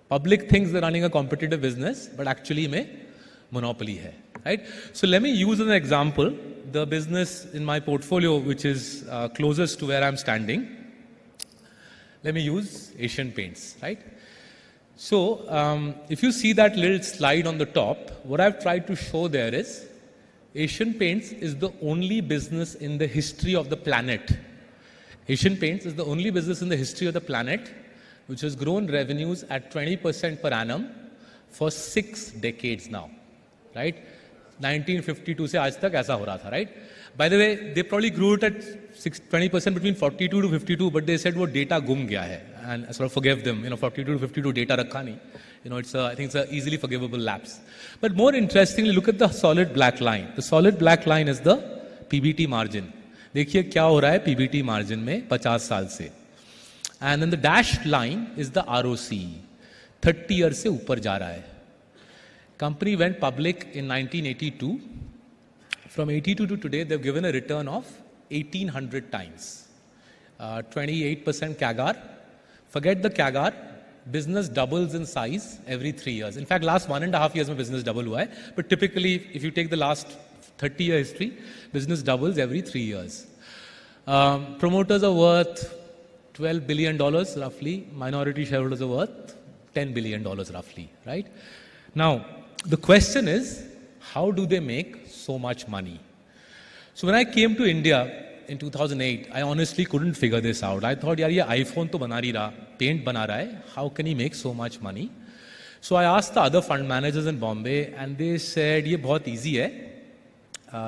Public thinks they're running a competitive business, but actually mein monopoly hai, right? So let me use as an example the business in my portfolio which is closest to where I'm standing. Let me use Asian Paints, right? So if you see that little slide on the top, what I've tried to show there is Asian Paints is the only business in the history of the planet. Asian Paints is the only business in the history of the planet which has grown revenues at 20% per annum for 6 decades now, right? 1952 से आज तक ऐसा हो रहा था, right? By the way, they probably grew it at 20% between 42 to 52, but they said वो data गुम गया है, and I sort of forgave them. 42 to 52 data रखा नहीं. I think it's an easily forgivable lapse. But more interestingly, look at the solid black line. The solid black line is the PBT margin. देखिए क्या हो रहा है PBT margin में 50 साल से. And then the dashed line is the ROC. 30 years से ऊपर जा रहा है. Company went public in 1982. From 82 to today, they've given a return of 1,800 times. 28% CAGR. Forget the CAGR. Business doubles in size every 3 years. In fact, last 1.5 years, mein business double hua hai. But typically, if you take the last 30-year history, business doubles every 3 years. Promoters are worth $12 billion roughly. Minority shareholders are worth $10 billion roughly, right? Now, the question is, how do they make so much money? So when I came to India in 2008, I honestly couldn't figure this out. I thought, yaar, ye iPhone to bana nahi raha, paint bana raha hai. How can he make so much money? So I asked the other fund managers in Bombay, and they said, ye bahut easy hai.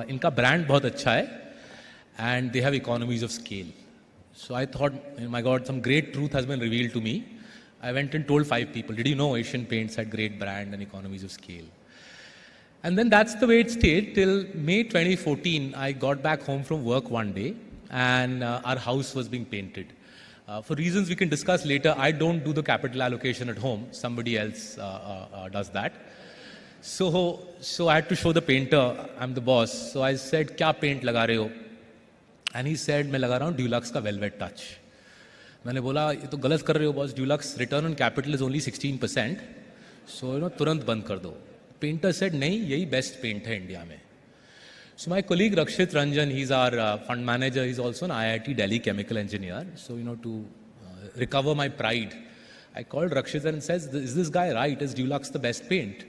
Inka brand bahut acha hai, and they have economies of scale. So I thought, oh my God, some great truth has been revealed to me. I went and told 5 people, did you know Asian Paints had great brand and economies of scale? And then that's the way it stayed till May 2014. I got back home from work one day and our house was being painted. For reasons we can discuss later, I don't do the capital allocation at home. Somebody else does that. So I had to show the painter, I'm the boss. So I said, kya paint laga rahe ho? And he said, मैं लगा रहा हूँ Dulux का velvet touch. मैंने बोला ये तो गलत कर रहे हो boss. Dulux return on capital is only 16%. So तुरंत बंद कर दो. Painter said, नहीं यही best paint है इंडिया में. So my colleague Rakshit Ranjan, he's our fund manager. He's also an IIT Delhi chemical engineer. So to recover my pride, I called Rakshit and says, is this guy right? Is Dulux the best paint?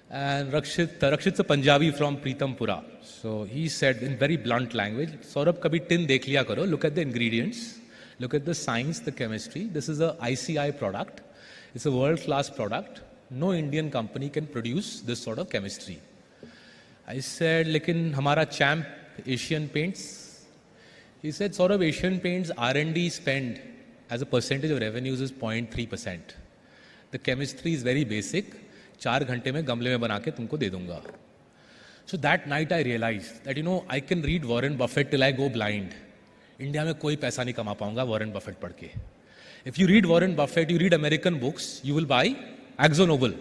And Rakshit's a Punjabi from Pritampura. So he said in very blunt language, Saurabh, kabhi tin dekh liya karo. Look at the ingredients. Look at the science, the chemistry. This is a ICI product. It's a world-class product. No Indian company can produce this sort of chemistry. I said, lekin hamara champ Asian Paints. He said, Saurabh, Asian Paints R&D spend as a percentage of revenues is 0.3%. The chemistry is very basic. 4 घंटे में गमले में बना के तुमको दे दूंगा. So that night I realized that I can read Warren Buffett till I go blind. India में कोई पैसा नहीं कमा पाऊंगा Warren Buffett पढ़ के. If you read Warren Buffett, you read American books, you will buy Akzo Nobel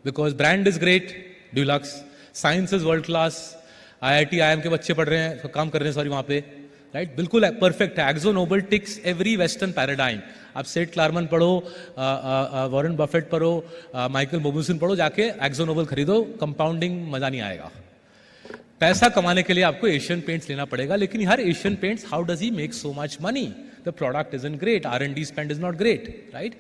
because brand is great, Dulux, science is world class, IIT IIM के बच्चे पढ़ रहे हैं, काम कर रहे हैं सॉरी वहाँ पे, right? बिल्कुल perfect है. Akzo Nobel ticks every Western paradigm. आप सेट क्लारमन पढ़ो, वॉरेन बफेट पढ़ो, माइकल मोबुसन पढ़ो, जाके एक्सो नोबल खरीदो, कंपाउंडिंग मजा नहीं आएगा. पैसा कमाने के लिए आपको एशियन पेंट्स लेना पड़ेगा. लेकिन हर Asian Paints, how does he make so much money? The product isn't great, R&D spend is not great, right?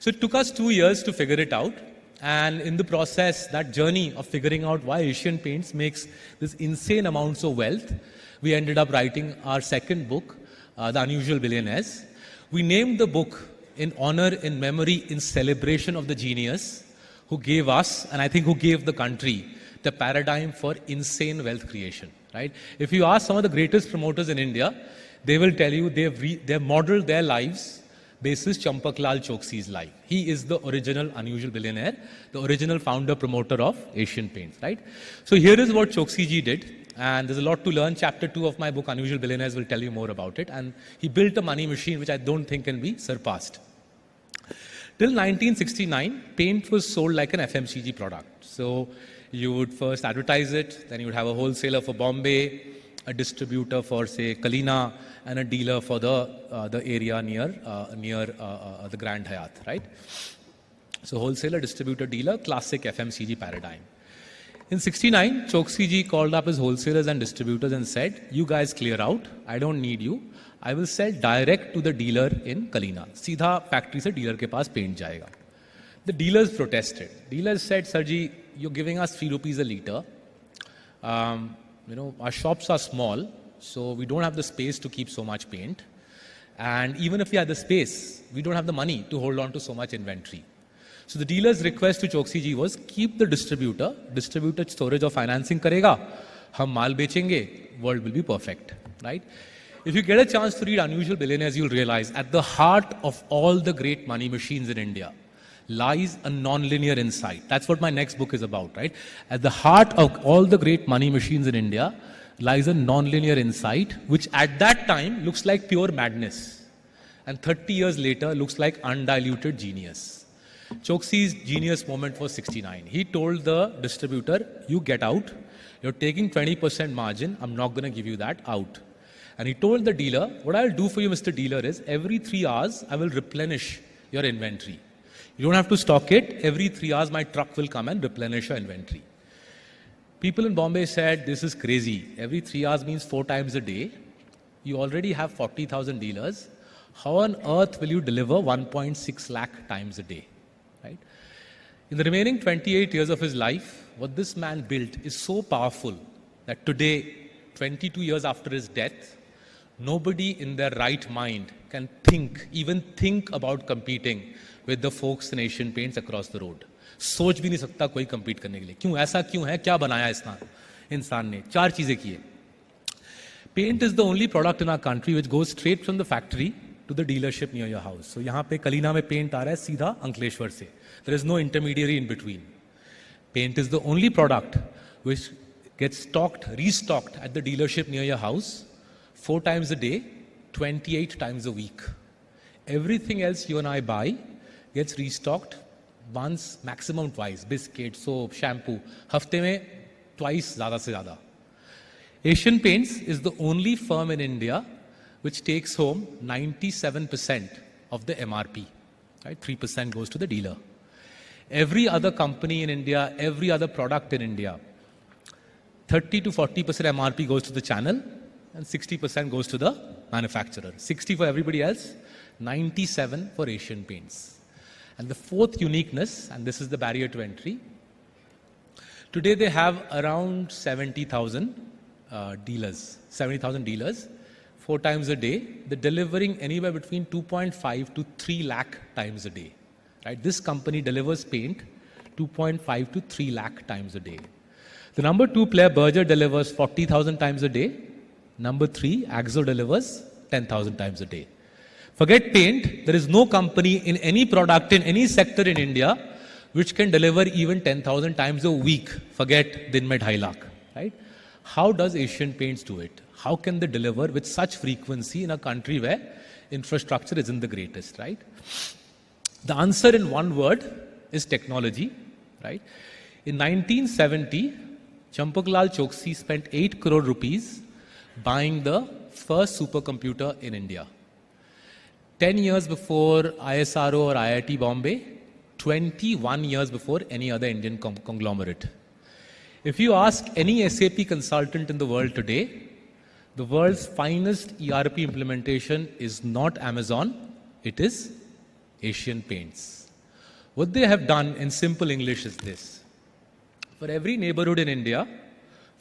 So it took us 2 years to figure it out, and in the process, that journey of figuring out why Asian Paints makes this insane amounts of wealth, we ended up writing our second book, The Unusual Billionaires. We named the book in honor, in memory, in celebration of the genius who gave us, and I think who gave the country, the paradigm for insane wealth creation, right? If you ask some of the greatest promoters in India, they will tell you they've modeled their lives basis Champak Lal Choksi's life. He is the original Unusual Billionaire, the original founder promoter of Asian Paints, right? So here is what Choksi ji did. And there's a lot to learn. Chapter 2 of my book, Unusual Billionaires, will tell you more about it. And he built a money machine which I don't think can be surpassed. Till 1969, paint was sold like an FMCG product. So you would first advertise it, then you would have a wholesaler for Bombay, a distributor for, say, Kalina, and a dealer for the area near the Grand Hyatt, right? So wholesaler, distributor, dealer, classic FMCG paradigm. In 69, Choksi ji called up his wholesalers and distributors and said, you guys clear out, I don't need you. I will sell direct to the dealer in Kalina. सीधा factory से dealer के पास paint जाएगा. The dealers protested. Dealers said, Sir ji, you're giving us 3 rupees a litre. Our shops are small, so we don't have the space to keep so much paint. And even if we had the space, we don't have the money to hold on to so much inventory. So the dealer's request to Choksi ji was, keep the distributor storage or financing karega, hum maal becenge, world will be perfect, right? If you get a chance to read Unusual Billionaires, you'll realize at the heart of all the great money machines in India lies a non-linear insight. That's what my next book is about, right? At the heart of all the great money machines in India lies a non-linear insight, which at that time looks like pure madness. And 30 years later looks like undiluted genius. Choksi's genius moment was 69. He told the distributor, you get out, you're taking 20% margin, I'm not going to give you that, out. And he told the dealer, what I'll do for you, Mr. Dealer, is every 3 hours, I will replenish your inventory. You don't have to stock it. Every 3 hours, my truck will come and replenish your inventory. People in Bombay said, this is crazy. Every 3 hours means 4 times a day. You already have 40,000 dealers. How on earth will you deliver 1.6 lakh times a day? Right? In the remaining 28 years of his life, what this man built is so powerful that today, 22 years after his death, nobody in their right mind can even think about competing with the folks in Asian Paints across the road. सोच भी नहीं सकता कोई compete करने के लिए. क्यों ऐसा क्यों है? क्या बनाया इंसान ने? 4 चीजें की है. Paint is the only product in our country which goes straight from the factory to the dealership near your house. So यहाँ पे कलीना में paint आ रहा है सीधा अंकलेश्वर से. There is no intermediary in between. Paint is the only product which gets restocked at the dealership near your house 4 times a day, 28 times a week. Everything else you and I buy gets restocked once, maximum twice. Biscuit, soap, shampoo. हफ्ते में twice ज़्यादा से ज़्यादा. Asian Paints is the only firm in India which takes home 97% of the MRP. Right? 3% goes to the dealer. Every other company in India, every other product in India, 30 to 40% MRP goes to the channel and 60% goes to the manufacturer. 60 for everybody else, 97 for Asian Paints. And the fourth uniqueness, and this is the barrier to entry, today they have around 70,000 dealers, 4 times a day. They're delivering anywhere between 2.5 to 3 lakh times a day. Right? This company delivers paint 2.5 to 3 lakh times a day. The number 2 player, Berger, delivers 40,000 times a day. Number 3, Axo, delivers 10,000 times a day. Forget paint, there is no company in any product in any sector in India which can deliver even 10,000 times a week. Forget din mein 2.5 lakh. Right? How does Asian Paints do it? How can they deliver with such frequency in a country where infrastructure isn't the greatest, right? The answer in one word is technology, right? In 1970, Champaklal Choksi spent 8 crore rupees buying the first supercomputer in India. 10 years before ISRO or IIT Bombay, 21 years before any other Indian conglomerate. If you ask any SAP consultant in the world today, the world's finest ERP implementation is not Amazon, it is Asian Paints. What they have done in simple English is this. For every neighborhood in India,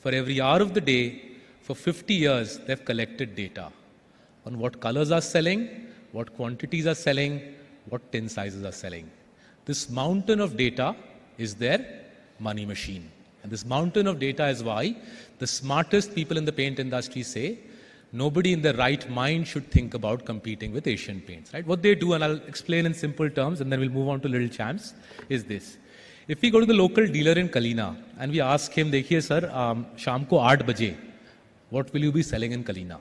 for every hour of the day, for 50 years, they've collected data on what colors are selling, what quantities are selling, what tin sizes are selling. This mountain of data is their money machine. And this mountain of data is why the smartest people in the paint industry say nobody in their right mind should think about competing with Asian Paints. Right? What they do, and I'll explain in simple terms and then we'll move on to little champs, is this. If we go to the local dealer in Kalina and we ask him, देखिए sir, शाम को 8 बजे, what will you be selling in Kalina?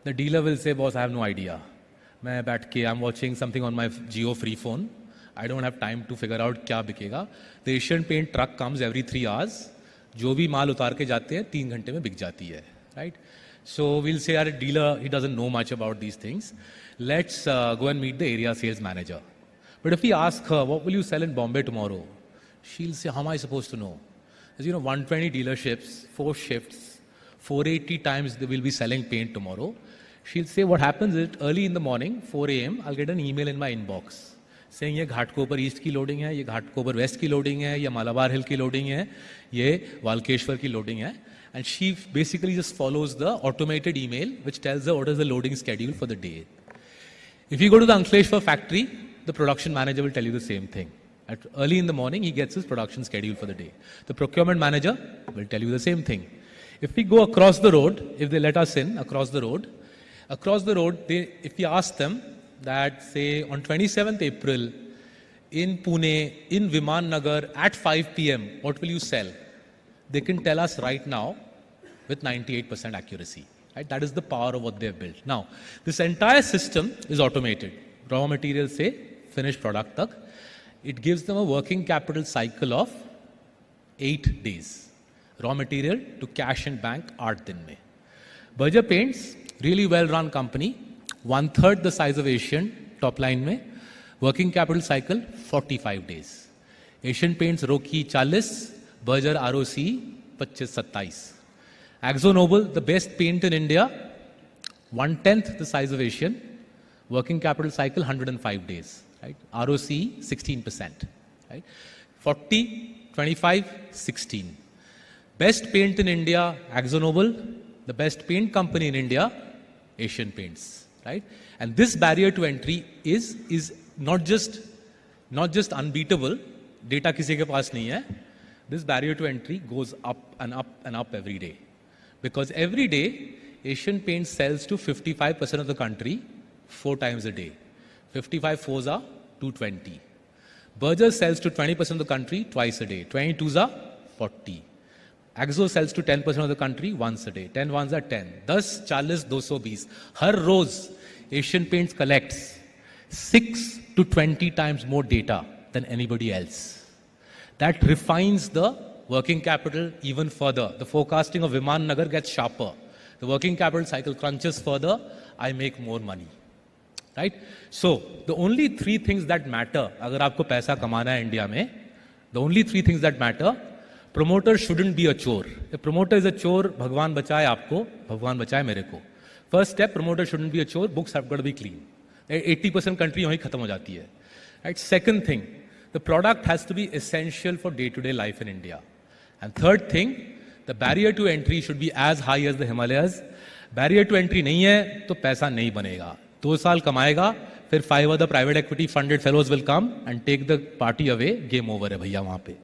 The dealer will say, boss, I have no idea. मैं बैठ के, I'm watching something on my Jio free phone. I don't have time to figure out क्या बिकेगा. The Asian Paint truck comes every 3 hours. जो भी माल उतार के जाते हैं 3 घंटे में बिक जाती है. Right? So we'll say our dealer, he doesn't know much about these things. Let's go and meet the area sales manager. But if we ask her, what will you sell in Bombay tomorrow? She'll say, how am I supposed to know? There's, 120 dealerships, 4 shifts, 480 times they will be selling paint tomorrow. She'll say, what happens is early in the morning, 4 a.m., I'll get an email in my inbox saying, ये Ghatkopar east की loading है, ये Ghatkopar waste की loading है, ये मालाबार हिल की loading है, ये वालकेश्वर की लोडिंग है. And she basically just follows the automated email which tells her what is the loading schedule for the day. If you go to the Ankleshwar factory, the production manager will tell you the same thing. At early in the morning, he gets his production schedule for the day. The procurement manager will tell you the same thing. If we go across the road, if they let us in across the road, if we ask them that, say, on 27th April, in Pune, in Viman Nagar, at 5 p.m., what will you sell? They can tell us right now with 98% accuracy. Right? That is the power of what they have built. Now, this entire system is automated. Raw materials say finished product tak. It gives them a working capital cycle of 8 days. Raw material to cash and bank 8 din mein. Berger Paints, really well-run company, 1/3 the size of Asian, top line mein. Working capital cycle 45 days. Asian Paints Roki 40, Berger ROC 25-27. Akzo Nobel, the best paint in India, 1/10 the size of Asian, working capital cycle 105 days. Right? ROC 16%. Right? 40, 25, 16. Best paint in India, Akzo Nobel. The best paint company in India, Asian Paints. Right? And this barrier to entry is not just unbeatable. Data किसी के पास नहीं है. This barrier to entry goes up and up and up every day. Because every day, Asian Paints sells to 55% of the country 4 times a day. 55 fours are 220. Berger sells to 20% of the country twice a day. 22s are 40. Akzo sells to 10% of the country once a day. 10 ones are 10. 10, 40, 220. Har roz, Asian Paints collects 6 to 20 times more data than anybody else. That refines the working capital even further. The forecasting of Viman Nagar gets sharper. The working capital cycle crunches further. I make more money. Right? So, the only 3 things that matter, अगर आपको पैसा कमाना है India में, the only 3 things that matter, promoter shouldn't be a chore. If promoter is a chore, भगवान बचाए आपको, भगवान बचाए मेरे को. First step, promoter shouldn't be a chore, books have got to be clean. 80% country वहीं खत्म हो जाती है. Right? Second thing, the product has to be essential for day-to-day life in India. And third thing, the barrier to entry should be as high as the Himalayas. Barrier to entry नहीं है, तो पैसा नहीं बनेगा. 2 साल कमाएगा, फिर 5 other private equity funded fellows will come and take the party away. Game over है भैया वहाँ पे.